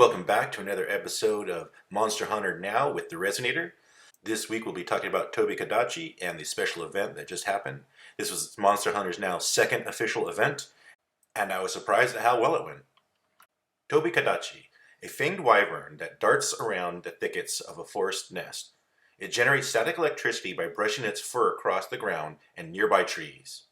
Welcome back to another episode of Monster Hunter Now with the Resinator. This week we'll be talking about Tobi-Kadachi and the special event that just happened. This was Monster Hunter's Now's second official event, and I was surprised at how well it went. Tobi-Kadachi, a fanged wyvern that darts around the thickets of a forest nest. It generates static electricity by brushing its fur across the ground and nearby trees.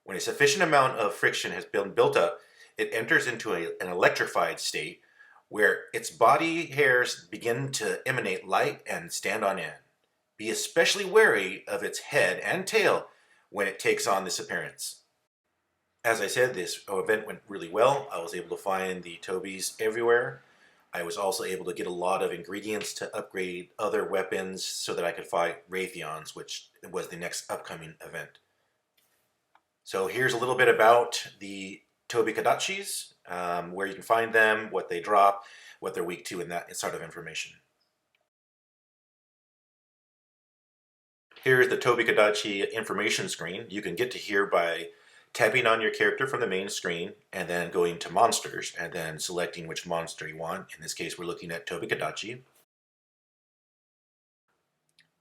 When a sufficient amount of friction has been built up, it enters into an electrified state where its body hairs begin to emanate light and stand on end. Be especially wary of its head and tail when it takes on this appearance. As I said, this event went really well. I was able to find the Tobis everywhere. I was also able to get a lot of ingredients to upgrade other weapons so that I could fight Raytheons, which was the next upcoming event. So here's a little bit about the Tobi-Kadachis, where you can find them, what they drop, what they're weak to, and that sort of information. Here's the Tobi-Kadachi information screen. You can get to here by tapping on your character from the main screen and then going to monsters and then selecting which monster you want. In this case, we're looking at Tobi-Kadachi.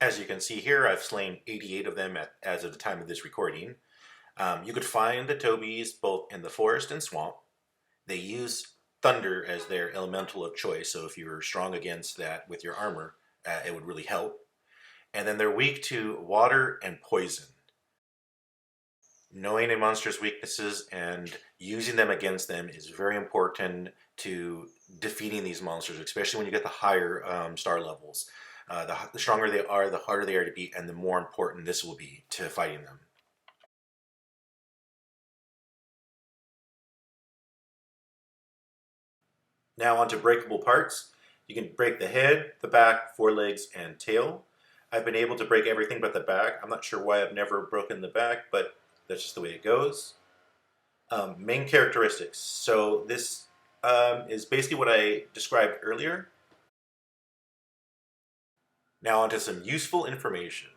As you can see here, I've slain 88 of them as of the time of this recording. You could find the Tobis both in the forest and swamp. They use thunder as their elemental of choice, so if you're strong against that with your armor, it would really help. And then they're weak to water and poison. Knowing a monster's weaknesses and using them against them is very important to defeating these monsters, especially when you get the higher star levels. The stronger they are, the harder they are to beat, and the more important this will be to fighting them. Now onto breakable parts. You can break the head, the back, forelegs, and tail. I've been able to break everything but the back. I'm not sure why I've never broken the back, but that's just the way it goes. Main characteristics. So this is basically what I described earlier. Now onto some useful information.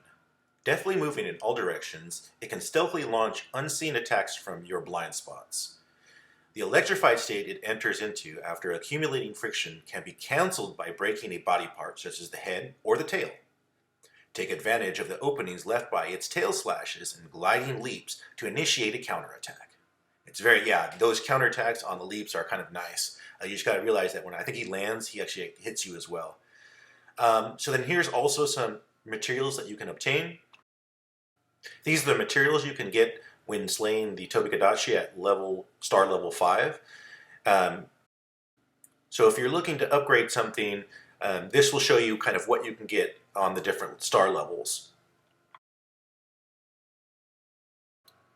Deftly moving in all directions, it can stealthily launch unseen attacks from your blind spots. The electrified state it enters into after accumulating friction can be cancelled by breaking a body part such as the head or the tail. Take advantage of the openings left by its tail slashes and gliding leaps to initiate a counterattack. It's those counterattacks on the leaps are kind of nice. You just gotta realize that when I think he lands, he actually hits you as well. So then here's also some materials that you can obtain. These are the materials you can get when slaying the Tobi-Kadachi at star level 5. So if you're looking to upgrade something, this will show you kind of what you can get on the different star levels.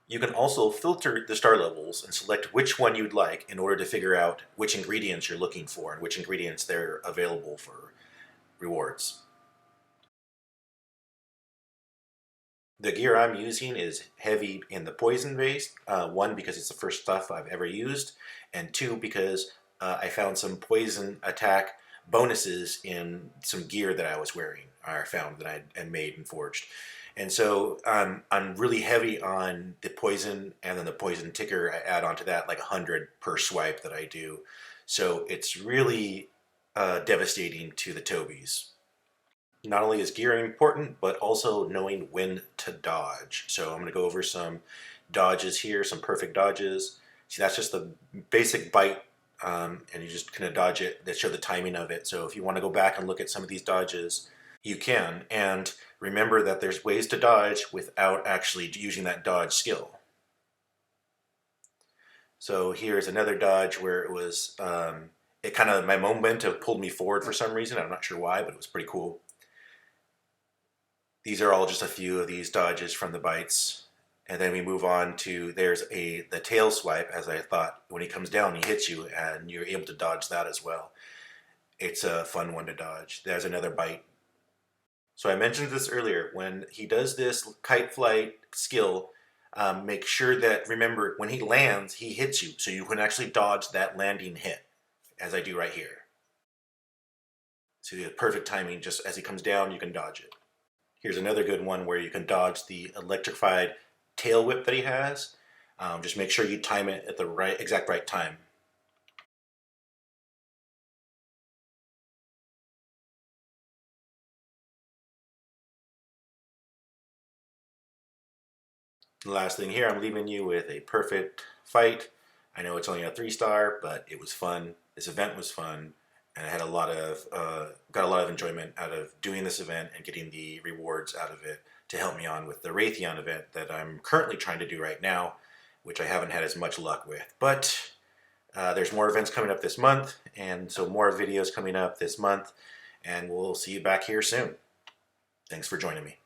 You can also filter the star levels and select which one you'd like in order to figure out which ingredients you're looking for and which ingredients they're available for rewards. The gear I'm using is heavy in the poison base, one because it's the first stuff I've ever used, and two because I found some poison attack bonuses in some gear that I was wearing, or found that I had made and forged. And so I'm really heavy on the poison, and then the poison ticker, I add onto that like 100 per swipe that I do. So it's really devastating to the Tobis. Not only is gear important, but also knowing when to dodge. So I'm going to go over some dodges here, some perfect dodges. See, that's just the basic bite, and you just kind of dodge it. That show the timing of it. So if you want to go back and look at some of these dodges, you can. And remember that there's ways to dodge without actually using that dodge skill. So here's another dodge where it was, my momentum pulled me forward for some reason. I'm not sure why, but it was pretty cool. These are all just a few of these dodges from the bites. And then we move on to, the tail swipe, as I thought. When he comes down, he hits you, and you're able to dodge that as well. It's a fun one to dodge. There's another bite. So I mentioned this earlier. When he does this kite flight skill, make sure that, remember, when he lands, he hits you. So you can actually dodge that landing hit, as I do right here. So you have perfect timing. Just as he comes down, you can dodge it. Here's another good one where you can dodge the electrified tail whip that he has. Just make sure you time it at the exact right time. The last thing here, I'm leaving you with a perfect fight. I know it's only a 3-star, but it was fun. This event was fun, and I had got a lot of enjoyment out of doing this event and getting the rewards out of it to help me on with the Raytheon event that I'm currently trying to do right now, which I haven't had as much luck with. But there's more events coming up this month, and so more videos coming up this month, and we'll see you back here soon. Thanks for joining me.